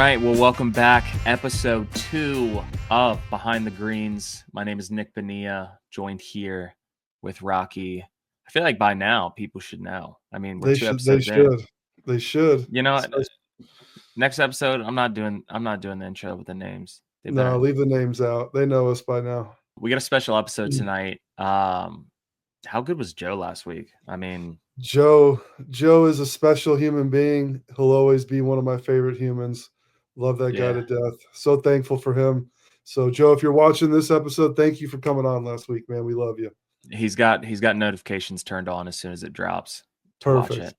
right, well, welcome back. Episode 2 of Behind the Greens. My name is Nick Bonilla, joined here with Rocky. I feel like by now people should know. I mean, we're two episodes in. They should. You know what? Next episode, I'm not doing the intro with the names. No, leave the names out. They know us by now. We got a special episode tonight. How good was Joe last week? I mean, Joe is a special human being. He'll always be one of my favorite humans. Love that guy to death. So thankful for him. So Joe, if you're watching this episode, thank you for coming on last week, man. We love you. He's got notifications turned on as soon as it drops to watch it.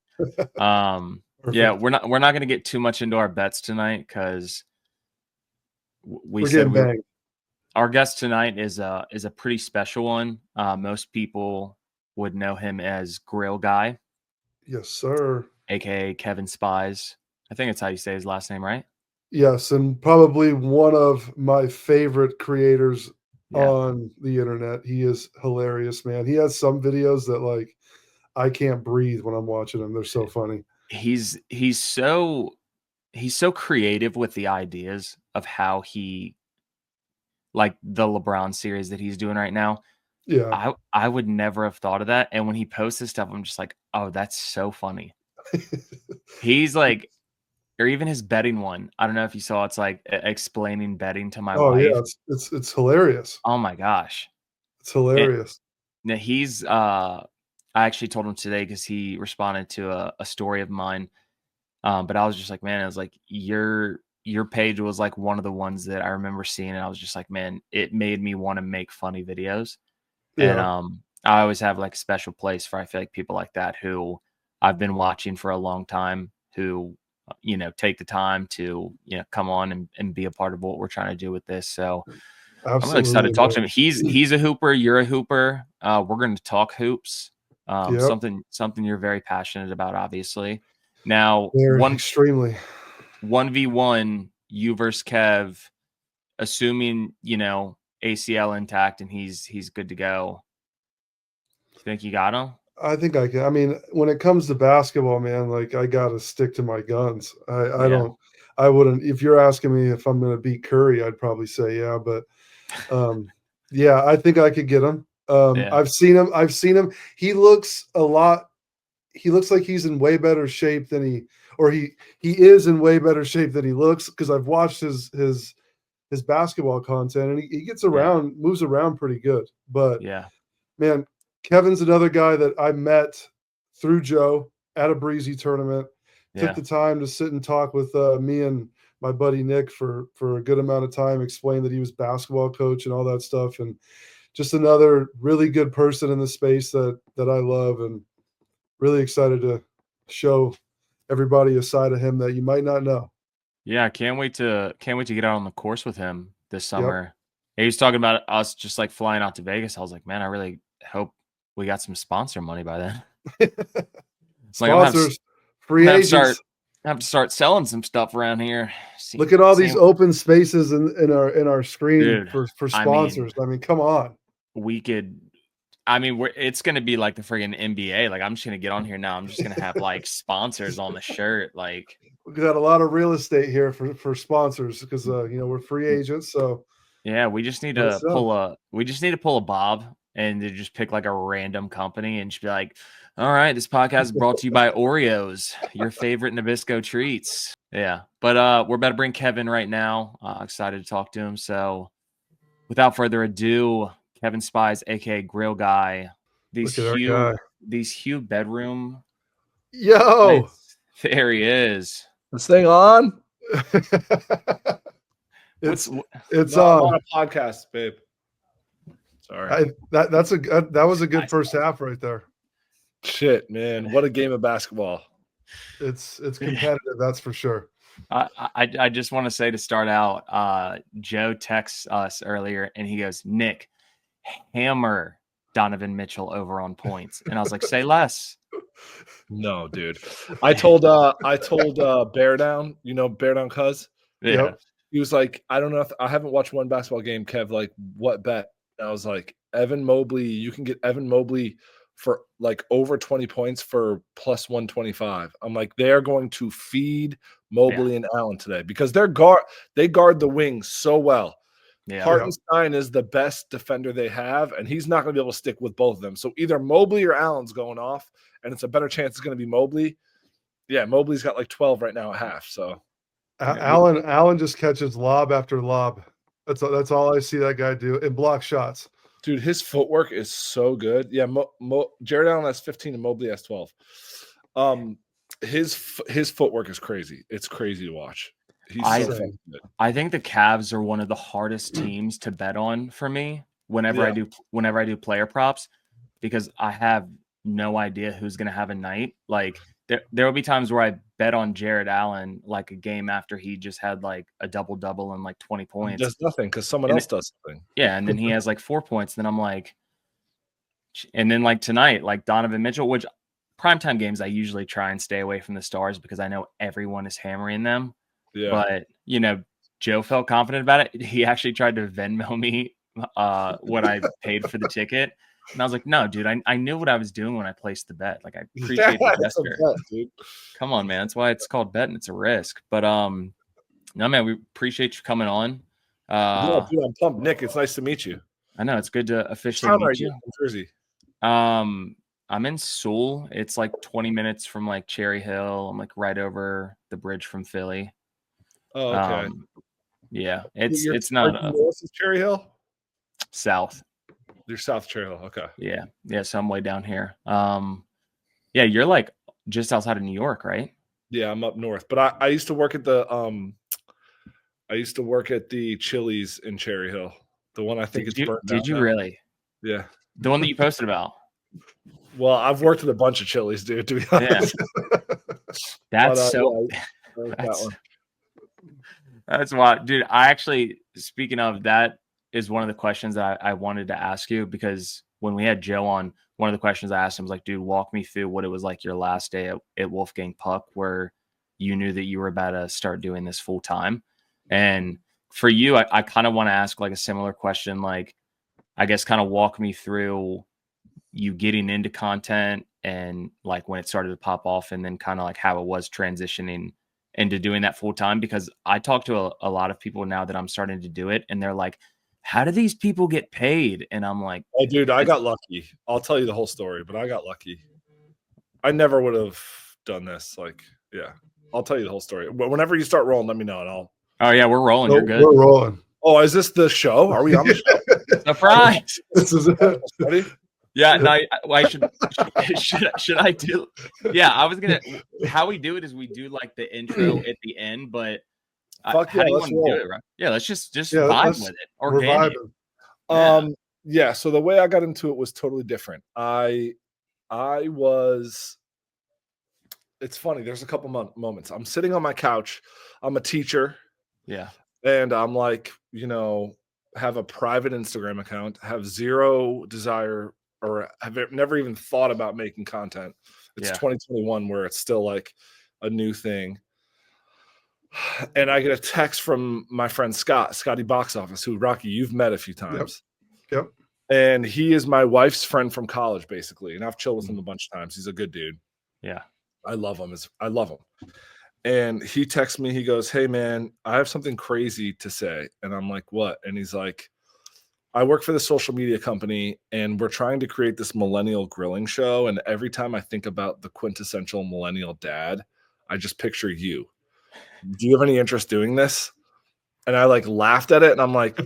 Yeah, we're not going to get too much into our bets tonight because our guest tonight is a pretty special one. Most people would know him as Grill Guy. Yes, sir. AKA Kevin Spies. I think that's how you say his last name, right? Yes, and probably one of my favorite creators on the internet. He is hilarious, man. He has some videos that like I can't breathe when I'm watching them. They're so funny. He's so creative with the ideas of how he, like the LeBron series that he's doing right now. Yeah. I would never have thought of that. And when he posts this stuff, I'm just like, oh, that's so funny. He's like, or even his betting one. I don't know if you saw, it's like explaining betting to my wife. Yeah, it's hilarious. Oh my gosh. It's hilarious. Now he's I actually told him today because he responded to a story of mine. But I was just like, man, I was like, your page was like one of the ones that I remember seeing, and I was just like, man, it made me want to make funny videos. Yeah. And I always have like a special place for, I feel like, people like that who I've been watching for a long time, who, you know, take the time to, you know, come on and be a part of what we're trying to do with this. So I'm really excited to talk to him. He's a hooper. You're a hooper. We're going to talk hoops. Something you're very passionate about, obviously. Now, extremely 1v1, you versus Kev, assuming, you know, ACL intact and he's good to go. You think you got him? I think I can. I mean, when it comes to basketball, man, like I got to stick to my guns. I wouldn't, if you're asking me if I'm going to beat Curry, I'd probably say, yeah, but yeah, I think I could get him. I've seen him. He looks like he's in way better shape than he is in way better shape than he looks, because I've watched his basketball content, and he gets around, moves around pretty good. But man, Kevin's another guy that I met through Joe at a Breezy tournament. Took the time to sit and talk with me and my buddy Nick for a good amount of time, explain that he was basketball coach and all that stuff, and just another really good person in the space that I love, and really excited to show everybody a side of him that you might not know. Yeah, can't wait to get out on the course with him this summer. He was talking about us just like flying out to Vegas. I was like, man, I really hope we got some sponsor money by then. Sponsors, free agents. I have to start selling some stuff around here. Look at all these open spaces in our screen for sponsors. I mean, come on. We could. I mean, it's going to be like the friggin' NBA. Like, I'm just going to get on here now. I'm just going to have like sponsors on the shirt. Like, we got a lot of real estate here for sponsors because you know, we're free agents. So yeah, we just need to pull a Bob and to just pick like a random company and just be like, all right, this podcast is brought to you by Oreos, your favorite Nabisco treats. Yeah, but we're about to bring Kevin right now. Excited to talk to him. So without further ado, Kevin Spies, aka Grill Guy. These Hue bedroom. Yo, lights. There he is. This thing on? it's on. On a podcast, babe. Sorry. That was a good first half right there. Shit, man. What a game of basketball. It's competitive, that's for sure. I just want to say to start out, Joe texts us earlier and he goes, Nick, hammer Donovan Mitchell over on points. And I was like, say less. No, dude. I told Bear Down, you know, Bear Down Cuz? Yeah. Yep. He was like, I don't know if I haven't watched one basketball game, Kev, like what bet? And I was like, Evan Mobley, you can get Evan Mobley for like over 20 points for plus 125. I'm like, they're going to feed Mobley and Allen today because they guard the wings so well. Yeah. Hartenstein is the best defender they have, and he's not going to be able to stick with both of them. So either Mobley or Allen's going off, and it's a better chance it's going to be Mobley. Yeah, Mobley's got like 12 right now at half. So Allen just catches lob after lob. That's all I see that guy do, and block shots. Dude, his footwork is so good. Yeah, Jared Allen has 15 and Mobley has 12. His footwork is crazy. It's crazy to watch. I think the Cavs are one of the hardest teams to bet on for me whenever I do player props, because I have no idea who's going to have a night. Like there will be times where I bet on Jared Allen like a game after he just had like a double-double and like 20 points. He does nothing because someone else does something. Yeah, and then he has like 4 points. Then I'm like, and then like tonight, like Donovan Mitchell, which primetime games I usually try and stay away from the stars because I know everyone is hammering them. Yeah. But, you know, Joe felt confident about it. He actually tried to Venmo me what I paid for the ticket. And I was like, no, dude, I knew what I was doing when I placed the bet. Like, I appreciate the gesture. Dude. Come on, man. That's why it's called betting. It's a risk. But, no, man, we appreciate you coming on. Yeah, dude, I'm pumped. Nick, it's nice to meet you. I know. It's good to officially meet you. In Jersey? I'm in Sewell. It's like 20 minutes from like Cherry Hill. I'm like right over the bridge from Philly. Oh, okay. Yeah, it's not north of Cherry Hill. South. You're south Cherry Hill. Okay. Yeah. So I'm way down here. Yeah, you're like just outside of New York, right? Yeah, I'm up north. But I used to work at the Chili's in Cherry Hill. The one I think it's burnt down. Did you really? Yeah. The one that you posted about. Well, I've worked at a bunch of Chili's, dude. To be honest. Yeah. That's why, dude. I actually, speaking of that, is one of the questions that I wanted to ask you, because when we had Joe on, one of the questions I asked him was like, dude, walk me through what it was like your last day at Wolfgang Puck, where you knew that you were about to start doing this full time. And for you, I kind of want to ask like a similar question, like, I guess kind of walk me through you getting into content and like when it started to pop off, and then kind of like how it was transitioning into doing that full time. Because I talk to a lot of people now that I'm starting to do it, and they're like, how do these people get paid? And I'm like, oh, dude, I got lucky. I'll tell you the whole story, but I got lucky. I never would have done this. Like, yeah, I'll tell you the whole story. Whenever you start rolling, let me know, and I'll. Oh yeah, we're rolling. You're good. We're rolling. Oh, is this the show? Are we on the show? Surprise! This is it. Ready? Yeah, no, I should I do? Yeah, I was gonna. How we do it is we do like the intro at the end, but how do you want to do it? Right? Yeah, let's just vibe with it. Organic. Yeah. So the way I got into it was totally different. I was. It's funny. There's a couple moments. I'm sitting on my couch. I'm a teacher. Yeah. And I'm like, have a private Instagram account, have zero desire or have never even thought about making content. It's 2021 where it's still like a new thing. And I get a text from my friend Scotty Box Office, who, Rocky, you've met a few times. Yep. And he is my wife's friend from college, basically. And I've chilled with him a bunch of times. He's a good dude. Yeah. I love him. And he texts me, he goes, hey man, I have something crazy to say. And I'm like, what? And he's like, I work for the social media company and we're trying to create this millennial grilling show. And every time I think about the quintessential millennial dad, I just picture you. Do you have any interest doing this? And I like laughed at it. And I'm like,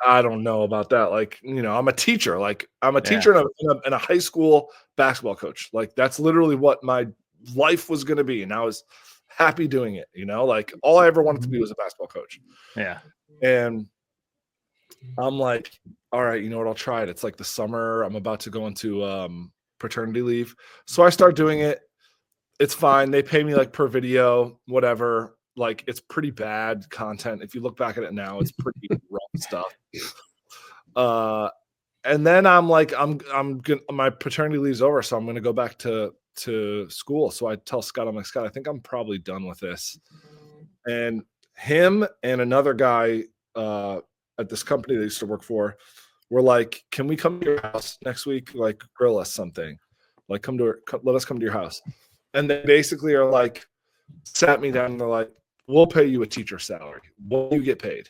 I don't know about that. Like, I'm a teacher. Like I'm a teacher and a high school basketball coach. Like that's literally what my life was going to be. And I was happy doing it, like all I ever wanted to be was a basketball coach. Yeah. And I'm like, all right, you know what? I'll try it. It's like the summer. I'm about to go into paternity leave. So I start doing it. It's fine. They pay me like per video, whatever. Like it's pretty bad content. If you look back at it now, it's pretty rough stuff. And then I'm like, my paternity leave's over. So I'm going to go back to school. So I tell Scott, I'm like, Scott, I think I'm probably done with this. And him and another guy at this company they used to work for were like, can we come to your house next week? Like grill us something. Like, let us come to your house. And they basically are like, sat me down and they're like, we'll pay you a teacher salary. What do you get paid?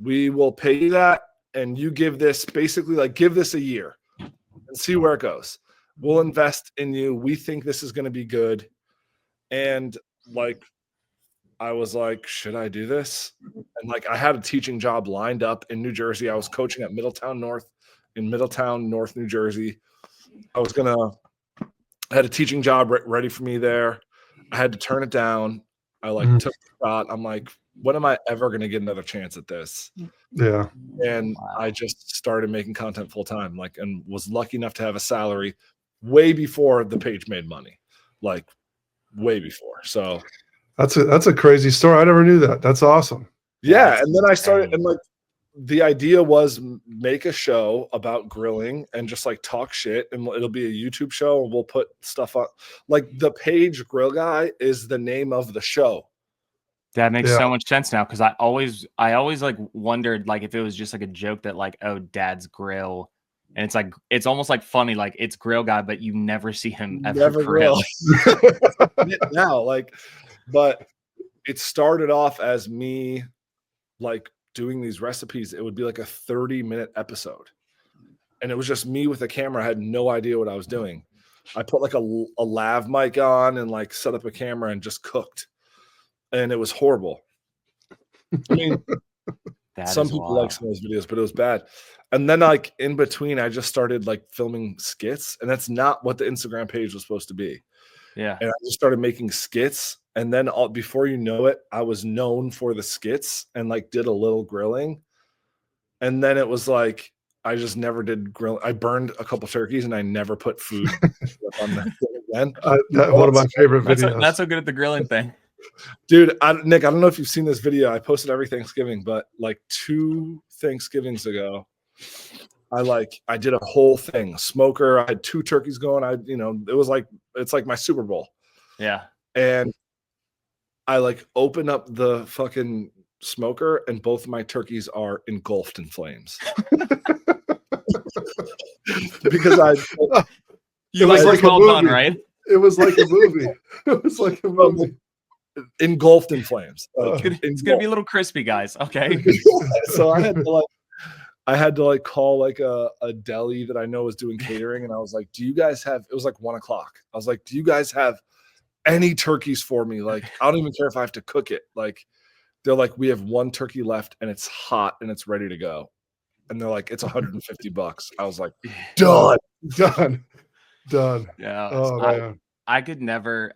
We will pay you that. And you give this basically like give this a year and see where it goes. We'll invest in you. We think this is going to be good. And like, I was like, should I do this? And like, I had a teaching job lined up in New Jersey. I was coaching at Middletown North, New Jersey. I had a teaching job ready for me there. I had to turn it down. I like took the shot. I'm like, when am I ever going to get another chance at this? Yeah. And I just started making content full time, like, and was lucky enough to have a salary way before the page made money, like way before. So that's a crazy story. I never knew that. That's awesome. Yeah. And then I started, and like, the idea was make a show about grilling and just like talk shit, and it'll be a YouTube show and we'll put stuff on. Like, the page Grill Guy is the name of the show. That makes so much sense now, because I always like wondered like if it was just like a joke that like, oh, Dad's Grill, and it's like it's almost like funny, like it's Grill Guy, but you never see him ever grill. Now, like, but it started off as me like doing these recipes. It would be like a 30-minute episode, and it was just me with a camera. I had no idea what I was doing. I put like a lav mic on and like set up a camera and just cooked. And it was horrible. I mean, some people like some of those videos, but it was bad. And then like in between, I just started like filming skits, and that's not what the Instagram page was supposed to be. Yeah. And I just started making skits. And then before you know it, I was known for the skits and like did a little grilling. And then it was like, I just never did grill. I burned a couple turkeys and I never put food on the again. One of my favorite videos. That's so good at the grilling thing. Dude, Nick, I don't know if you've seen this video. I posted every Thanksgiving, but like 2 Thanksgivings ago, I did a whole thing. Smoker, I had 2 turkeys going. It's like my Super Bowl. Yeah. And I like open up the fucking smoker and both of my turkeys are engulfed in flames. Because it was like well done, right? It was like a movie. It was like a movie. Engulfed in flames. It's gonna be a little crispy, guys. Okay. So I had to call like a deli that I know is doing catering, and I was like, do you guys have, it was like 1 o'clock. I was like, do you guys have any turkeys for me? Like, I don't even care if I have to cook it. Like, they're like, we have 1 turkey left and it's hot and it's ready to go. And they're like, it's $150. I was like, done. Yeah. Oh, man. I could never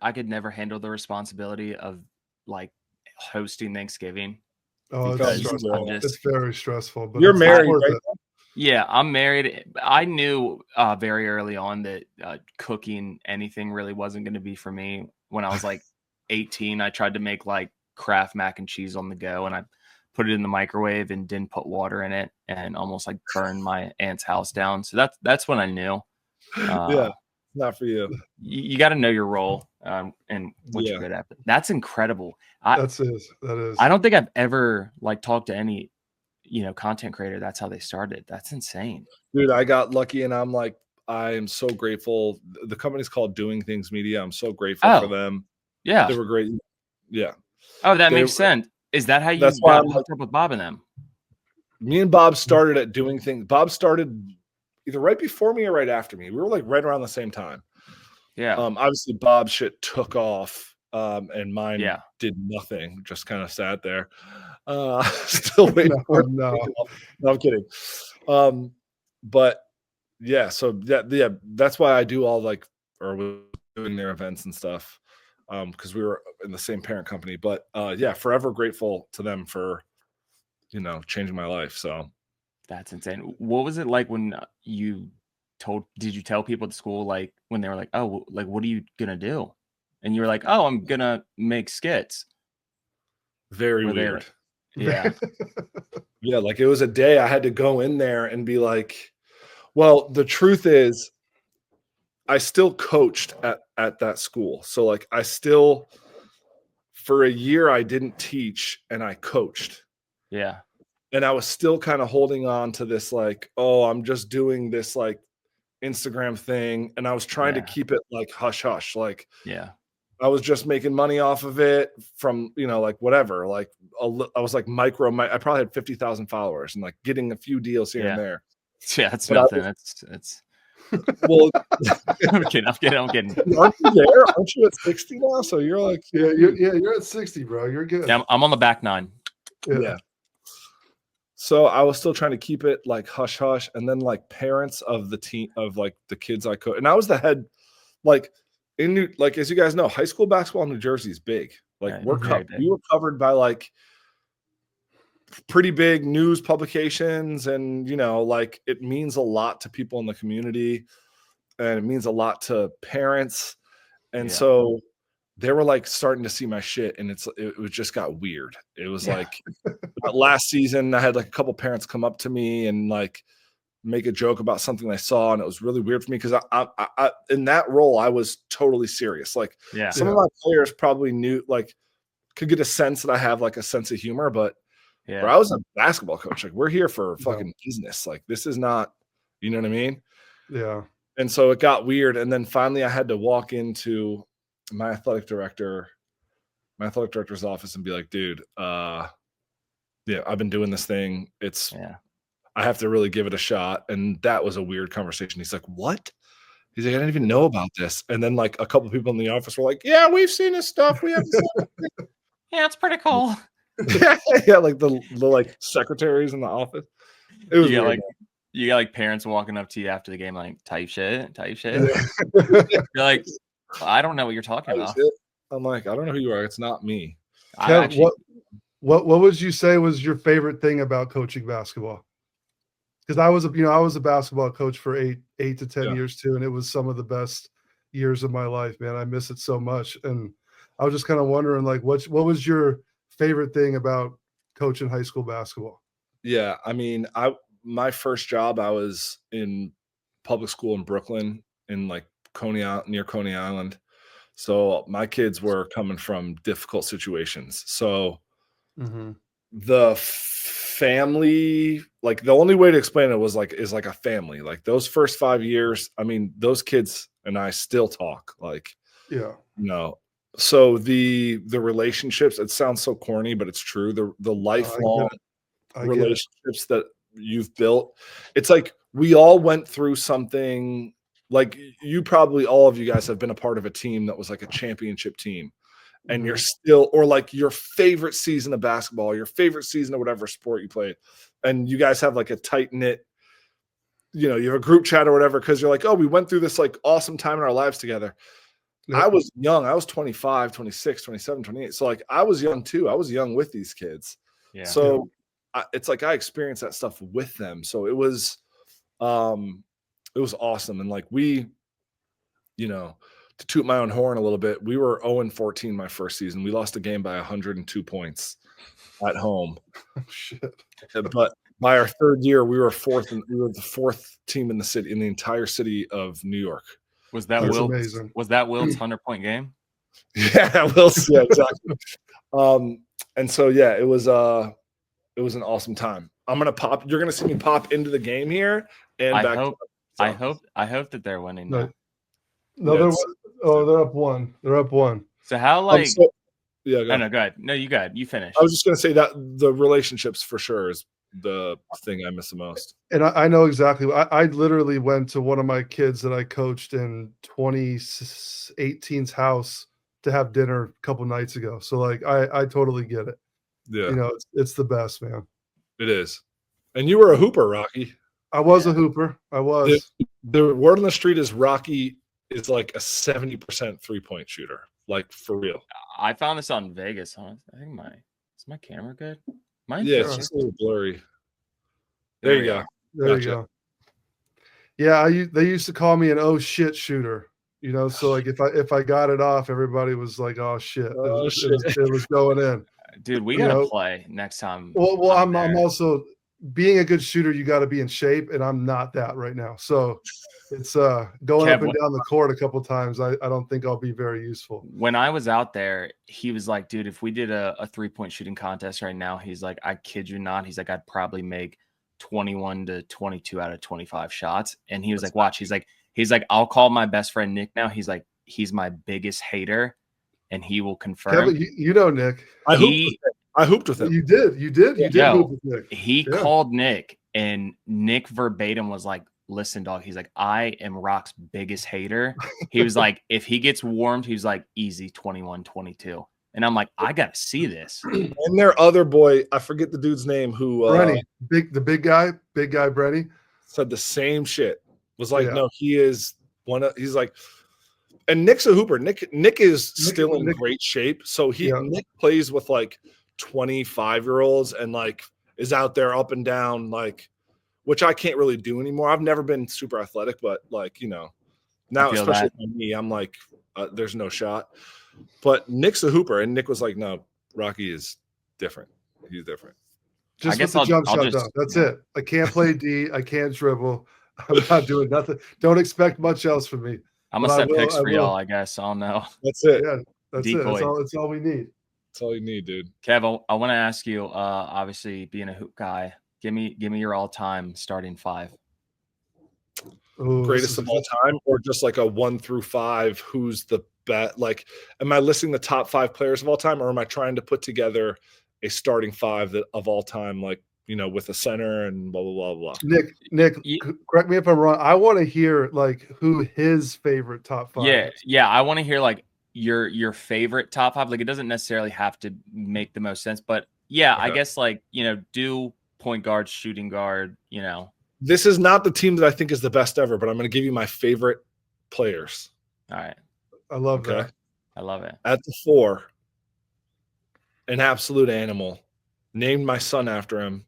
handle the responsibility of like hosting Thanksgiving. Oh, it's very stressful. But you're married, right? Yeah, I'm married. I knew very early on that cooking anything really wasn't going to be for me. When I was like 18, I tried to make like Kraft mac and cheese on the go, and I put it in the microwave and didn't put water in it, and almost like burned my aunt's house down. So that's when I knew. Yeah. Not for you. You got to know your role and what you're good at. That's incredible. That is. I don't think I've ever like talked to any, content creator. That's how they started. That's insane, dude. I got lucky, and I am so grateful. The company's called Doing Things Media. I'm so grateful for them. Yeah, they were great. Yeah. Oh, that makes sense. Is that how you got hooked up with Bob and them? Me and Bob started at Doing Things. Bob started either right before me or right after me. We were like right around the same time. Yeah. Obviously Bob's shit took off, and mine did nothing. Just kind of sat there. Still waiting for it. No, I'm kidding. But yeah, so that's why I do all doing their events and stuff. Because we were in the same parent company. But forever grateful to them for changing my life. So that's insane. What was it like when did you tell people at school, like when they were like, oh, like, what are you going to do? And you were like, oh, I'm going to make skits. Very weird. Yeah. Yeah. Like, it was a day I had to go in there and be like, well, the truth is I still coached at that school. So like, I still, for a year, I didn't teach and I coached. Yeah. And I was still kind of holding on to this, like, oh, I'm just doing this, like, Instagram thing, and I was trying to keep it like hush hush. Like, I was just making money off of it from, like whatever. Like I was like I probably had 50,000 followers and like getting a few deals here and there. Yeah, it's nothing. It's well, I'm kidding. Aren't you there? Aren't you at 60 now? So you're like, you're at 60, bro. You're good. Yeah, I'm on the back 9. Yeah. So I was still trying to keep it like hush hush, and then like parents of the team of like the kids I could, and I was the head, like as you guys know, high school basketball in New Jersey is big. Like we were covered by like pretty big news publications, and like it means a lot to people in the community, and it means a lot to parents, and so they were like starting to see my shit, and it just got weird. It was like last season I had like a couple parents come up to me and like make a joke about something they saw, and it was really weird for me because I in that role I was totally serious. Like some of my players probably knew, like could get a sense that I have like a sense of humor, but I was a basketball coach. Like we're here for fucking business. Like this is not, you know what I mean? Yeah. And so it got weird, and then finally I had to walk into my athletic director's office and be like, dude, I've been doing this thing. I have to really give it a shot. And that was a weird conversation. He's like, what? He's like, I didn't even know about this. And then like a couple of people in the office were like, yeah, we've seen his stuff. We haven't seen it. Yeah, it's pretty cool. Yeah, like the like secretaries in the office. It was weird, you got like parents walking up to you after the game, like type shit. You're like, I don't know what you're talking about. I'm like, I don't know who you are. It's not me. Kev, what would you say was your favorite thing about coaching basketball? Because I was a basketball coach for 8 to 10 years too, and it was some of the best years of my life, man. I miss it so much, and I was just kind of wondering, like, what was your favorite thing about coaching high school basketball? Yeah, I mean, my first job, I was in public school in Brooklyn, in like near Coney Island. So my kids were coming from difficult situations. So the family, like the only way to explain it is like a family. Like those first 5 years, I mean, those kids and I still talk. Like, so the relationships, it sounds so corny, but it's true. The lifelong relationships that you've built, it's like we all went through something. Like you probably, all of you guys have been a part of a team that was like a championship team, and you're still, or like your favorite season of basketball, your favorite season of whatever sport you played, and you guys have like a tight knit, you have a group chat or whatever, because you're like, oh, we went through this like awesome time in our lives together. I was young. I was 25, 26, 27, 28. So like I was young too. I was young with these kids. So it's like I experienced that stuff with them. So it was awesome. And like we, to toot my own horn a little bit, we were 0-14 my first season. We lost a game by 102 points at home. Oh, shit. But by our third year, we were fourth, and we were the fourth team in the entire city of New York. Was that amazing? Was that Wilt's 100-point game? Yeah, Wilt's. Yeah, exactly. And so it was an awesome time. You're gonna see me pop into the game here, and I hope that they're winning. No, they're up one. They're up one. So how go ahead. No, you go ahead. You finish. I was just gonna say that the relationships for sure is the thing I miss the most. And I know exactly. I literally went to one of my kids that I coached in 2018's house to have dinner a couple nights ago. So like I totally get it. Yeah, it's the best, man. It is. And you were a hooper, Rocky. I was a hooper. I was. The word on the street is Rocky is like a 70% 3-point shooter. Like for real. I found this on Vegas, huh? I think is my camera good? It's just a little blurry. There you go. There you go. Yeah, they used to call me an oh shit shooter. So like if I got it off, everybody was like, oh shit. It was going in. Dude, we gotta play next time. Well, I'm also, being a good shooter, you got to be in shape, and I'm not that right now. So it's going up and down the court a couple times. I don't think I'll be very useful. When I was out there, he was like, dude, if we did a 3-point shooting contest right now, he's like, I kid you not, he's like, I'd probably make 21 to 22 out of 25 shots. And he was like, watch, he's like, I'll call my best friend Nick now. He's like, he's my biggest hater, and he will confirm. Kevin, you know Nick. I hooped with him. You did hoop with Nick. He called Nick, and Nick verbatim was like, listen, dog. He's like, I am Rock's biggest hater. He was like, if he gets warmed, he's like, easy 21, 22. And I'm like, I got to see this. And their other boy, I forget the dude's name, who Brenny, the big guy, Brenny, said the same shit. Was like, no, he is one of, he's like, and Nick's a hooper. Nick is still in great shape. So Nick plays with like 25-year-olds and like is out there up and down, like, which I can't really do anymore. I've never been super athletic, but like, you know, now especially for me, I'm like, there's no shot. But Nick's a hooper, and Nick was like, no, Rocky is different. He's different. Just with the jump shot, though. That's it. I can't play D. I can't dribble. I'm not doing nothing. Don't expect much else from me. I'm gonna set picks for y'all, I guess. I'll know. That's it. Yeah, that's Decoy. it. That's all we need. That's all you need, dude. Kev, I want to ask you, obviously being a hoop guy, give me your all-time starting five. Ooh, greatest of all time, or just like a 1 through 5, who's the best? Like, am I listing the top 5 players of all time, or am I trying to put together a starting 5 of all time, like, you know, with a center and blah, blah, blah, blah. Nick, correct me if I'm wrong. I want to hear like who his favorite top 5 is. Yeah. I want to hear like your favorite top 5. Like, it doesn't necessarily have to make the most sense, but yeah, I guess like, you know, do point guard, shooting guard, you know. This is not the team that I think is the best ever, but I'm going to give you my favorite players. All right. I love that. I love it. At the 4, an absolute animal. Named my son after him.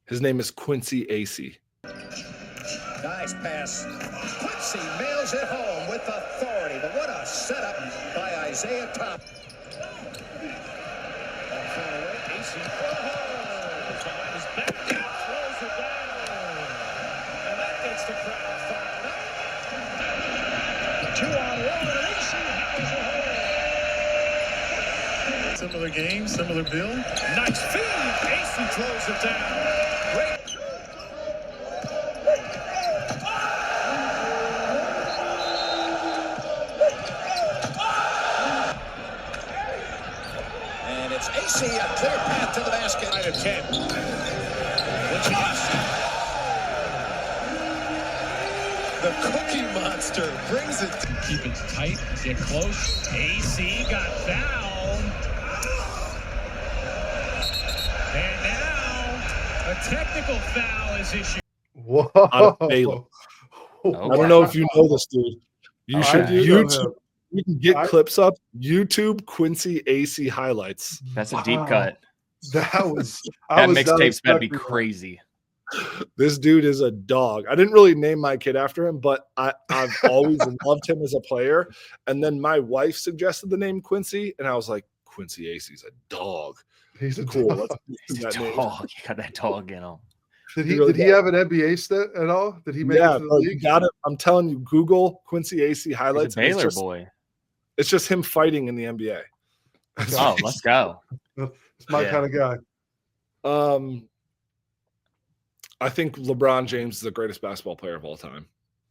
His name is Quincy Acey. Nice pass. Quincy mails it home with authority. But what a setup by Isaiah Thomas. Acey behind his back. Throws it down. And that gets the crowd fired up. 2-on-1. And Acey hammers it home. Similar game, similar bill. Nice feed. Acey throws it down. Great. And it's Acey, a clear path to the basket. Right at 10. The Cookie Monster brings it. Keep it tight, get close. Acey got fouled. And now a technical foul is issued. Whoa. I don't know if you know this, dude. You should YouTube. You can get clips up. YouTube Quincy Acey highlights. That's a deep cut. That was that mixtape's better be crazy. This dude is a dog. I didn't really name my kid after him, but I've always loved him as a player. And then my wife suggested the name Quincy, and I was like, Quincy Acey's a dog. He's a cool. dog. He's a dog. You got that dog in him. Did he have an NBA stint at all? Did he make it to the league? You got it. I'm telling you, Google Quincy Acey highlights. He's a Baylor boy. It's just him fighting in the NBA. Oh, let's go. It's my kind of guy. I think LeBron James is the greatest basketball player of all time.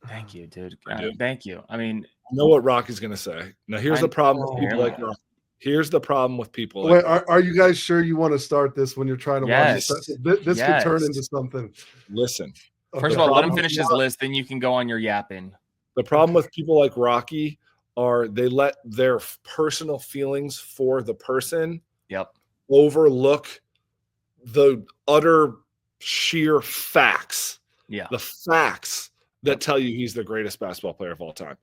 Thank you, dude. Thank you. I mean, I know what Rocky's going to say. Now, here's the problem with people like Rocky. Here's the problem with people. Wait, are you guys sure you want to start this when you're trying to watch this? This could turn into something. Listen. First of all, let him finish his list, then you can go on your yapping. The problem with people like Rocky are they let their personal feelings for the person overlook the utter sheer facts. Yeah. The facts that tell you he's the greatest basketball player of all time.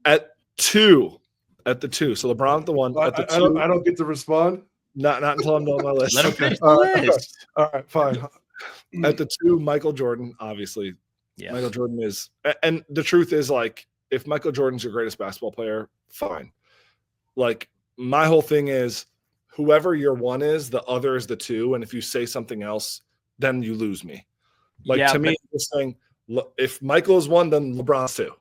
At the 2. So LeBron at the 1. At the 2. I don't get to respond. Not until I'm done on my list. Let him finish the list. All right, fine. At the 2, Michael Jordan, obviously. Yeah. Michael Jordan is, and the truth is, like, if Michael Jordan's your greatest basketball player, fine. Like, my whole thing is, whoever your 1 is, the other is the 2, and if you say something else, then you lose me. Like, to me, it's saying, if Michael is 1, then LeBron's 2.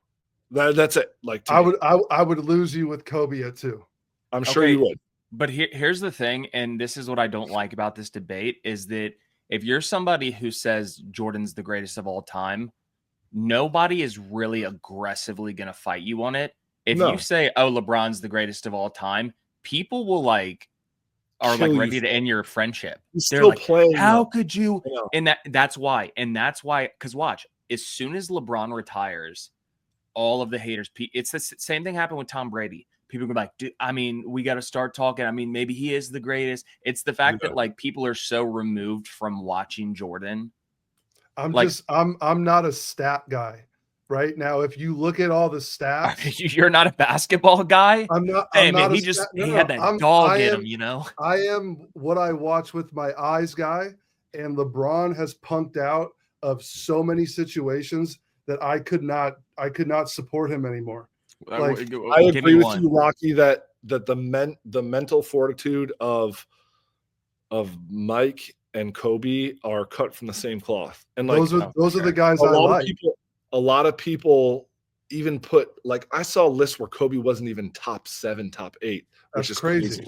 That's it. Like, I would lose you with Kobe at 2. I'm sure you would. But here's the thing, and this is what I don't like about this debate, is that if you're somebody who says Jordan's the greatest of all time, nobody is really aggressively going to fight you on it. If No. you say, "Oh, LeBron's the greatest of all time," people will are Kill you ready to for it. end your friendship. He's They're still like, playing. "How though. could you?" I know. And that's why. Because watch, as soon as LeBron retires, all of the haters. It's the same thing happened with Tom Brady. People go like, "Dude, I mean, we got to start talking. I mean, maybe he is the greatest." It's the fact Yeah. that like people are so removed from watching Jordan. I'm Like- I'm not a stat guy right now. If you look at all the stats, You're not a basketball guy. I'm not. Hey I'm man, not he a just stat, no, he no, had that I'm- dog I in am- him, you know. I am what I watch with my eyes guy, and LeBron has punked out of so many situations that I could not support him anymore. Like, I agree with you, Rocky, that the mental fortitude of Mike and Kobe are cut from the same cloth. And like those are the guys I like. A lot of people even put, like, I saw a list where Kobe wasn't even top 7, top 8, which is crazy.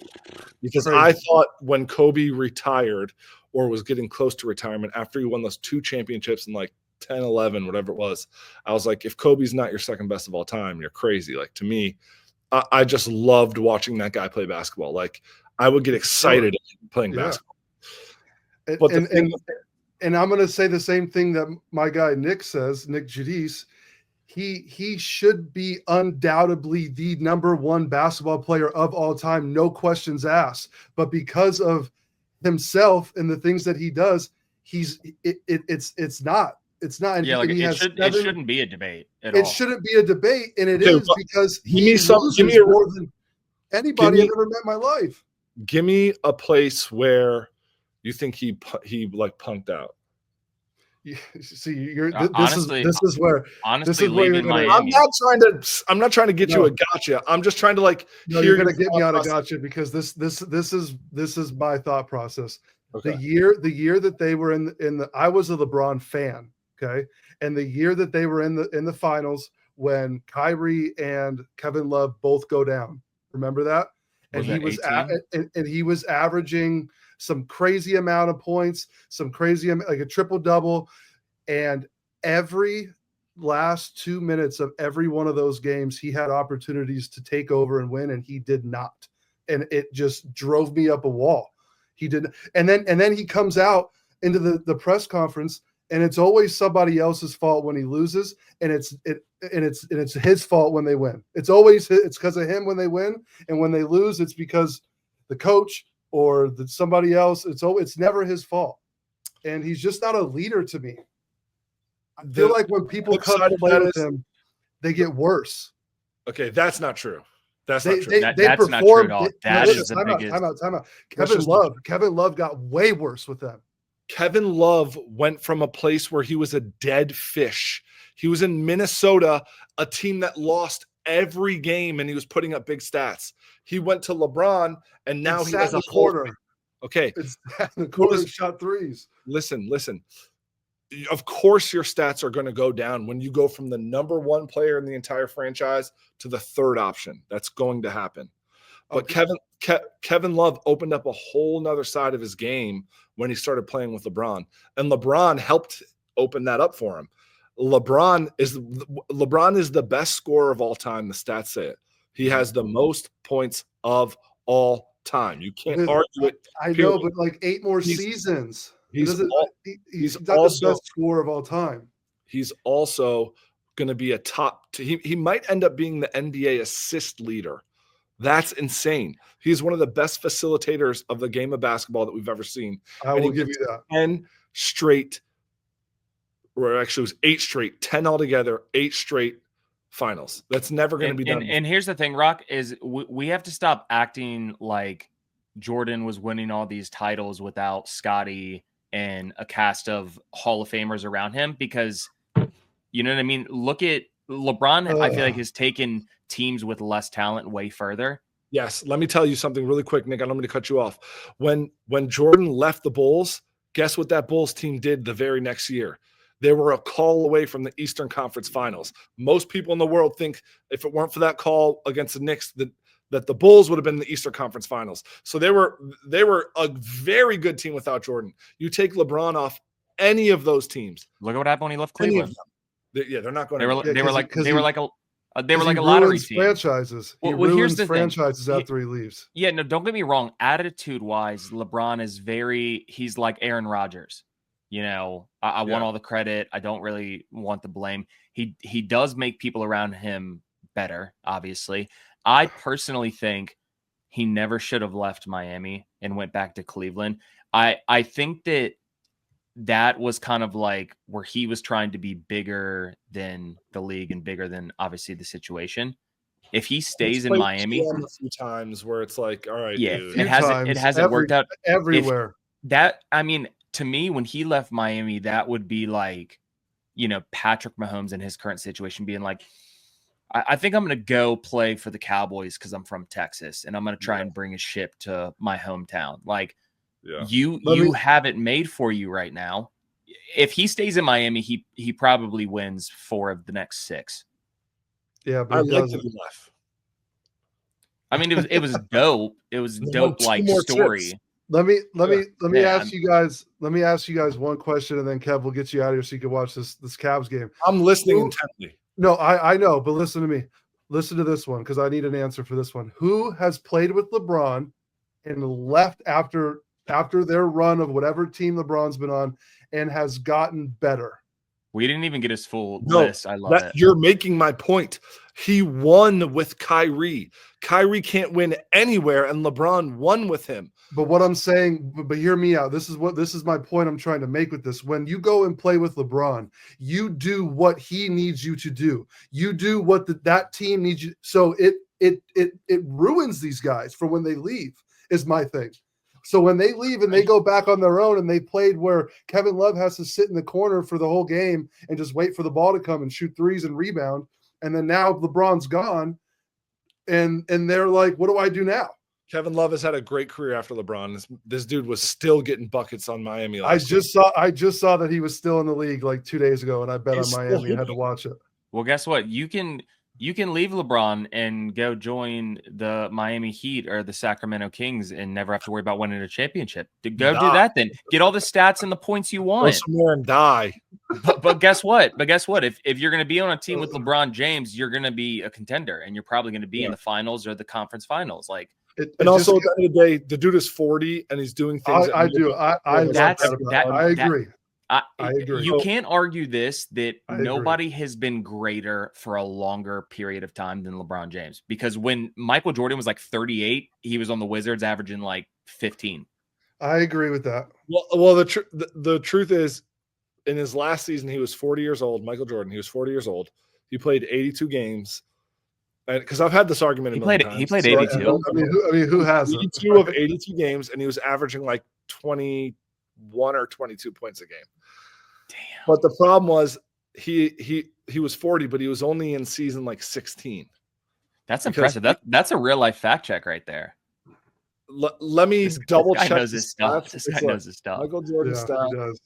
Because I thought when Kobe retired or was getting close to retirement after he won those 2 championships in like 10, 11, whatever it was, I was like, if Kobe's not your second best of all time, you're crazy. Like, to me, I just loved watching that guy play basketball. Like, I would get excited playing basketball. And I'm going to say the same thing that my guy Nick says, Nick Giudice. He should be undoubtedly the number 1 basketball player of all time, no questions asked. But because of himself and the things that he does, it's not. It's not. Yeah, like it shouldn't be a debate at all. It shouldn't be a debate, and it is because give me more than anybody I've ever met in my life. Give me a place where you think he like punked out. See, honestly, this is where leaving Miami. I'm not trying to get you a gotcha. I'm just trying to like. No, you're going to get me on a gotcha because this is my thought process. Okay. The year that they were in the I was a LeBron fan, okay, and the year that they were in the finals when Kyrie and Kevin Love both go down. Remember that? And he was averaging some crazy amount of points, some crazy, like a triple double. And every last 2 minutes of every one of those games, he had opportunities to take over and win, and he did not. And it just drove me up a wall. He didn't. And then he comes out into the press conference, and it's always somebody else's fault when he loses. And it's his fault when they win. It's because of him when they win. And when they lose, it's because the coach or somebody else. It's never his fault. And he's just not a leader to me. I feel like when people come to play with him, they get worse. Okay, that's not true. That's not true. That's not true at all. That is the biggest. Time out. Kevin Love got way worse with them. Kevin Love went from a place where he was a dead fish. He was in Minnesota, a team that lost every game, and he was putting up big stats. He went to LeBron, and now he has a quarter. Okay. It's the quarter shot threes. Listen. Of course, your stats are going to go down when you go from the number 1 player in the entire franchise to the 3rd option. That's going to happen. But Kevin Love opened up a whole nother side of his game when he started playing with LeBron. And LeBron helped open that up for him. LeBron is the best scorer of all time. The stats say it. He has the most points of all time. You can't argue it. I know, but like 8 more seasons. He's not the best scorer of all time. He's also going to be a top. He might end up being the NBA assist leader. That's insane. He's one of the best facilitators of the game of basketball that we've ever seen. I will give you that. 10 straight, or actually it was 8 straight, 10 altogether, 8 straight finals. That's never going to be done. And here's the thing, Rock, is we have to stop acting like Jordan was winning all these titles without Scottie and a cast of Hall of Famers around him, because you know what I mean? Look at LeBron. I feel like has taken teams with less talent way further. Yes. Let me tell you something really quick, Nick. I don't mean to cut you off. When Jordan left the Bulls, guess what that Bulls team did the very next year? They were a call away from the Eastern Conference Finals. Most people in the world think if it weren't for that call against the Knicks, that that the Bulls would have been in the Eastern Conference Finals. So they were a very good team without Jordan. You take LeBron off any of those teams. Look at what happened when he left Any Cleveland. of them. They're not going. They were Yeah, like because they he- were like a he lottery ruins team. franchises. He Well, here's ruins the thing. franchises after he leaves. Yeah, no, don't get me wrong. Attitude wise, LeBron is he's like Aaron Rodgers. You know, I want all the credit. I don't really want the blame. He does make people around him better, obviously. I personally think he never should have left Miami and went back to Cleveland. I think that was kind of like where he was trying to be bigger than the league and bigger than obviously the situation. If he stays in Miami a few times where it's like, all right, yeah, dude. it hasn't worked out everywhere. To me, when he left Miami, that would be like, you know, Patrick Mahomes in his current situation being like, I think I'm going to go play for the Cowboys because I'm from Texas and I'm going to try and bring a ship to my hometown. Like, you have it made for you right now. If he stays in Miami, he probably wins 4 of the next 6. Yeah, but I like that he left. I mean, it was dope. It was dope, like story. Trips. Let me ask you guys. Let me ask you guys one question, and then Kev will get you out of here so you can watch this Cavs game. I'm listening intently. No, I know, but listen to me. Listen to this one because I need an answer for this one. Who has played with LeBron and left after their run of whatever team LeBron's been on and has gotten better? We didn't even get his full list. I love it. You're making my point. He won with Kyrie. Kyrie can't win anywhere, and LeBron won with him. But what I'm saying, but hear me out. This is my point I'm trying to make with this. When you go and play with LeBron, you do what he needs you to do. You do what that team needs you. So it ruins these guys for when they leave, is my thing. So when they leave and they go back on their own and they played where Kevin Love has to sit in the corner for the whole game and just wait for the ball to come and shoot threes and rebound. And then now LeBron's gone and they're like, what do I do now? Kevin Love has had a great career after LeBron. This dude was still getting buckets on Miami. I just saw that he was still in the league like 2 days ago, and I bet on Miami. I had to watch it. Well, guess what? You can leave LeBron and go join the Miami Heat or the Sacramento Kings and never have to worry about winning a championship. Do that then. Get all the stats and the points you want. Go somewhere and die. But guess what? If you're going to be on a team with LeBron James, you're going to be a contender, and you're probably going to be in the finals or the conference finals. Like. And also, at the end of the day, the dude is 40 and he's doing things. I agree. I agree. You can't argue that nobody has been greater for a longer period of time than LeBron James. Because when Michael Jordan was like 38, he was on the Wizards averaging like 15. I agree with that. Well, the truth is, in his last season, he was 40 years old. Michael Jordan, he was 40 years old. He played 82 games. Because I've had this argument. He played 82. I mean, who hasn't? 82 of 82 games, and he was averaging like 21 or 22 points a game. Damn. But the problem was he was 40, but he was only in season like 16. That's impressive. That's a real life fact check right there. Let me double check. This guy knows his stuff. Michael Jordan stats.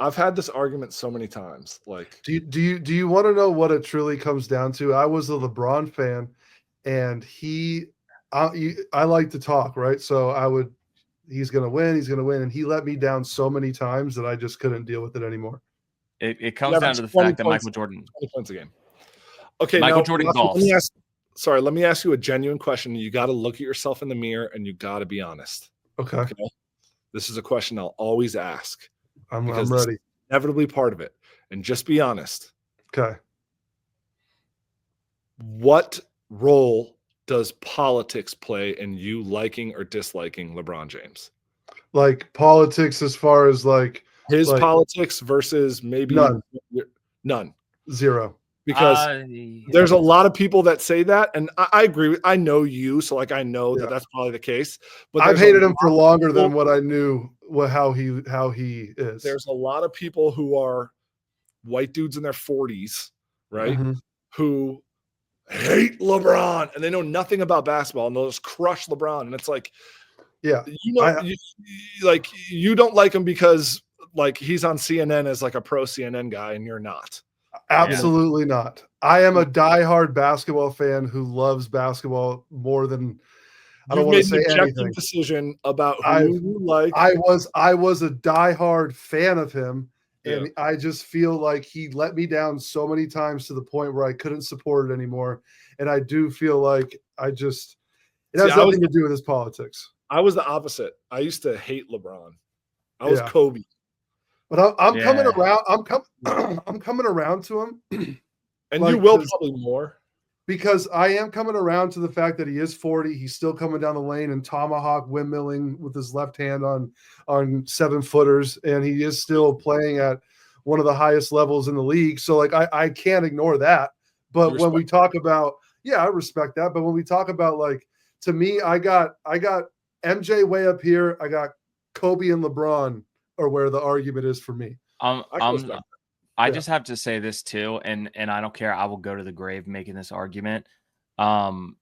I've had this argument so many times. Like, do you want to know what it truly comes down to? I was a LeBron fan, and I like to talk, right? So he's going to win, and he let me down so many times that I just couldn't deal with it anymore. It comes down to the fact that Michael Jordan 20 points a game. Okay, Michael Jordan golf. Let me ask you a genuine question. You got to look at yourself in the mirror, and you got to be honest. Okay. This is a question I'll always ask. I'm ready. Inevitably part of it. And just be honest. Okay. What role does politics play in you liking or disliking LeBron James? Like politics as far as like his politics versus maybe none. Zero. Because there's a lot of people that say that, and I agree. I know you, so like I know that that's probably the case. But I've hated him for longer than what I knew how he is. There's a lot of people who are white dudes in their 40s, right? Mm-hmm. Who hate LeBron and they know nothing about basketball and they'll just crush LeBron. And it's like, you don't like him because like he's on CNN as like a pro CNN guy and you're not. Absolutely not. I am a diehard basketball fan who loves basketball more than I don't You've want made to an say objective anything. decision about who I you like. I was a diehard fan of him, and Yeah. I just feel like he let me down so many times to the point where I couldn't support it anymore. And I do feel like it has nothing to do with his politics. I was the opposite. I used to hate LeBron. I was Kobe. But I'm coming around. I'm coming around to him. And like, you will probably more. Because I am coming around to the fact that he is 40. He's still coming down the lane and tomahawk windmilling with his left hand on 7-footers, and he is still playing at one of the highest levels in the league. So like I can't ignore that. But when we talk about, I respect that. But when we talk about, like, to me, I got MJ way up here. I got Kobe and LeBron are where the argument is for me. I just have to say this too, and I don't care. I will go to the grave making this argument. Michael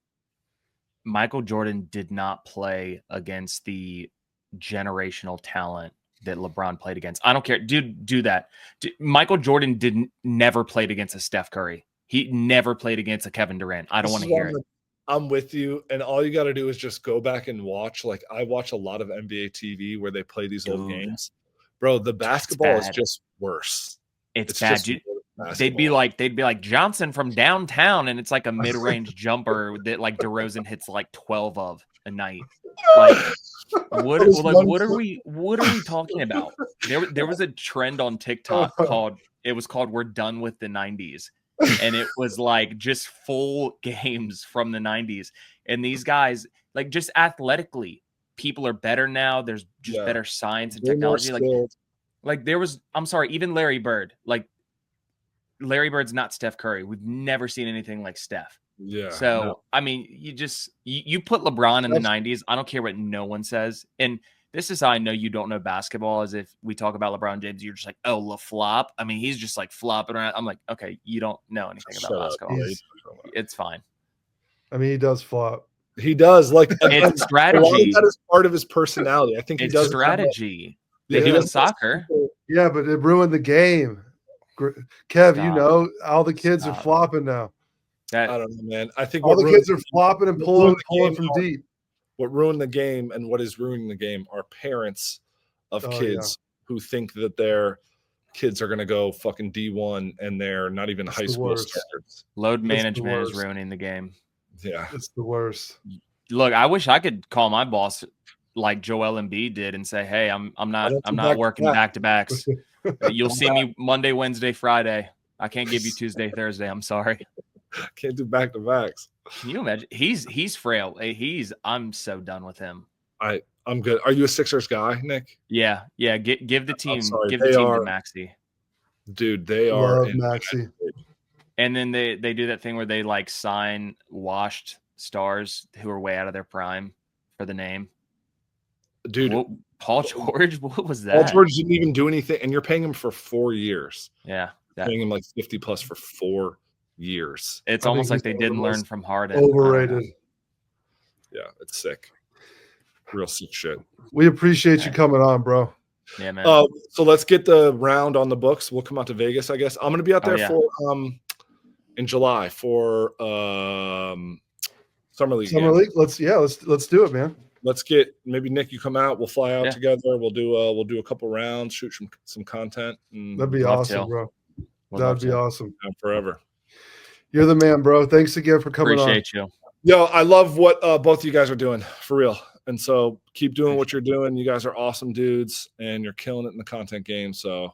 Jordan did not play against the generational talent that LeBron played against. I don't care. Dude, do that. Michael Jordan never played against a Steph Curry. He never played against a Kevin Durant. I don't want to hear it. I'm with you. And all you got to do is just go back and watch. Like, I watch a lot of NBA TV where they play these old games. Bro, the basketball is just worse. It's bad. They'd be like Johnson from downtown, and it's like a mid-range jumper that like DeRozan hits like 12 of a night. Like, what are we talking about? There was a trend on TikTok called "We're Done with the 90s," and it was like just full games from the 90s. And these guys, like, just athletically, people are better now. There's just better science and technology. Like there was, I'm sorry, even Larry Bird. Like, Larry Bird's not Steph Curry. We've never seen anything like Steph. Yeah. So, I mean, you put LeBron in the 90s. I don't care what no one says. And this is how I know you don't know basketball, is if we talk about LeBron James, you're just like, oh, LaFlop. I mean, he's just like flopping around. I'm like, okay, you don't know anything about basketball. It's fine. I mean, he does flop. He does. Like, it's strategy. That is part of his personality. I think he does strategy. They do in soccer. Yeah, but it ruined the game. Kev, you know, all the kids are flopping now. I don't know, man. I think all the kids are flopping and pulling from deep. What ruined the game and what is ruining the game are parents of kids who think that their kids are going to go fucking D1 and they're not even high school standards. Load management is ruining the game. Yeah. It's the worst. Look, I wish I could call my boss like Joel Embiid did and say, hey, I'm not working back-to-backs. You'll see me Monday, Wednesday, Friday. I can't give you Tuesday, Thursday. I'm sorry. Can't do back-to-backs. Can you imagine? He's frail. I'm so done with him. I'm good. Are you a Sixers guy, Nick? Yeah. Give the team to Maxey. Dude, they are Maxey. And then they do that thing where they like sign washed stars who are way out of their prime for the name. Dude, Paul George, what was that? Paul George didn't even do anything, and you're paying him for 4 years. Yeah, paying him like 50 plus for 4 years. It's almost like they didn't learn from Harden. Overrated. Yeah, it's sick. Real sick shit. We appreciate you coming on, bro. Yeah, man. So let's get the round on the books. We'll come out to Vegas, I guess. I'm gonna be out there for in July for Summer League. Let's do it, man. Let's get maybe Nick, you come out. We'll fly out together. We'll do a couple rounds, shoot some content. That'd be awesome, bro. That'd be awesome. Forever. You're the man, bro. Thanks again for coming on. Appreciate you. Yo, I love what both of you guys are doing, for real. And so keep doing what you're doing. You guys are awesome dudes, and you're killing it in the content game. So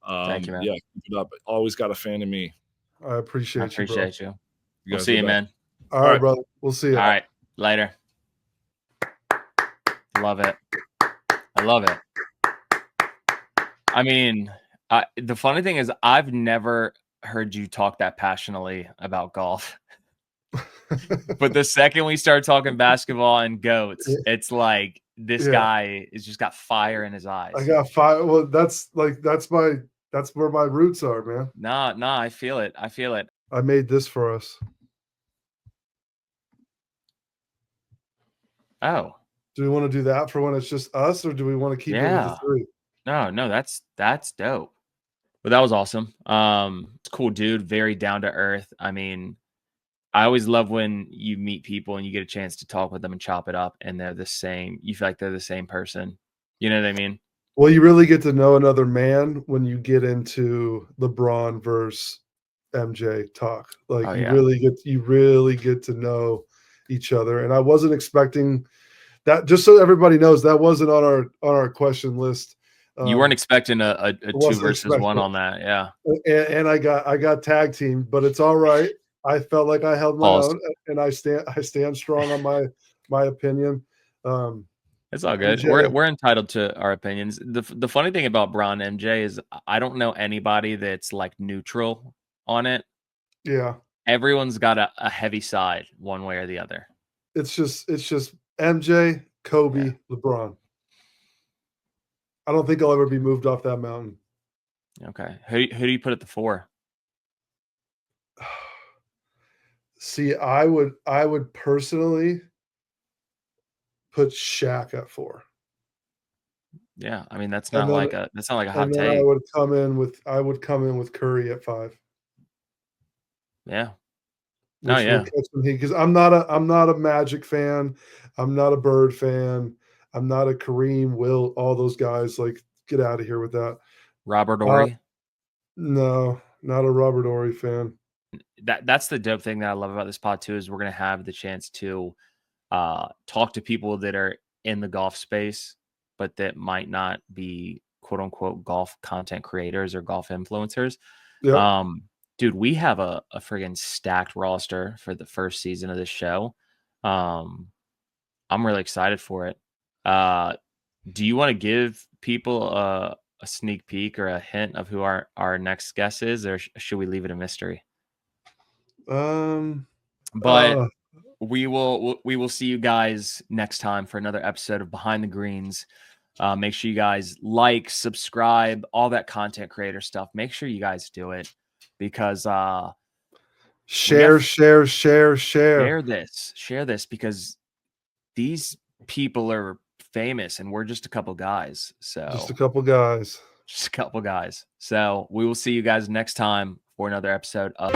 thank you, man. Yeah, keep it up. Always got a fan of me. I appreciate you. We'll see you, man. All right, brother. We'll see you. All right. Later. Love it. I love it. I mean, the funny thing is I've never heard you talk that passionately about golf. But the second we start talking basketball and goats, it's like this guy has just got fire in his eyes. I got fire. Well, that's where my roots are, man. Nah, I feel it. I made this for us. Oh. Do we want to do that for when it's just us, or do we want to keep it with the three? No, that's dope. But that was awesome. It's cool, dude. Very down to earth. I mean, I always love when you meet people and you get a chance to talk with them and chop it up, and they're the same. You feel like they're the same person. You know what I mean? Well, you really get to know another man when you get into LeBron versus MJ talk. Like Oh, you yeah. really get to know each other. And I wasn't expecting that. Just so everybody knows, that wasn't on our question list. You weren't expecting a 2 wasn't versus 1 expecting on that. Yeah. and I got tag team, but it's all right. I felt like I held my Pause. own, and I stand strong on my opinion. It's all good. MJ, We're entitled to our opinions. The funny thing about Bron MJ is I don't know anybody that's like neutral on it. yeah. Everyone's got a heavy side one way or the other. It's just MJ, Kobe, LeBron. I don't think I'll ever be moved off that mountain. Okay. Who do you put at the 4? See, I would personally put Shaq at 4. Yeah, I mean that's And not then like a hot and then take. I would come in with Curry at 5. Yeah. No, Which will yeah. catch some heat because I'm not a Magic fan. I'm not a Bird fan. I'm not a Kareem, Wilt, all those guys. Like, get out of here with that. Robert Ory. No, not a Robert Ory fan. That's the dope thing that I love about this pod too is we're gonna have the chance to talk to people that are in the golf space, but that might not be quote unquote golf content creators or golf influencers. Yep. Dude, we have a friggin' stacked roster for the first season of this show. I'm really excited for it. Do you want to give people a sneak peek or a hint of who our next guest is, or should we leave it a mystery? But we will see you guys next time for another episode of Behind the Greens. Make sure you guys like, subscribe, all that content creator stuff. Make sure you guys do it because share share this because these people are famous and we're just a couple guys. So just a couple guys. So we will see you guys next time for another episode of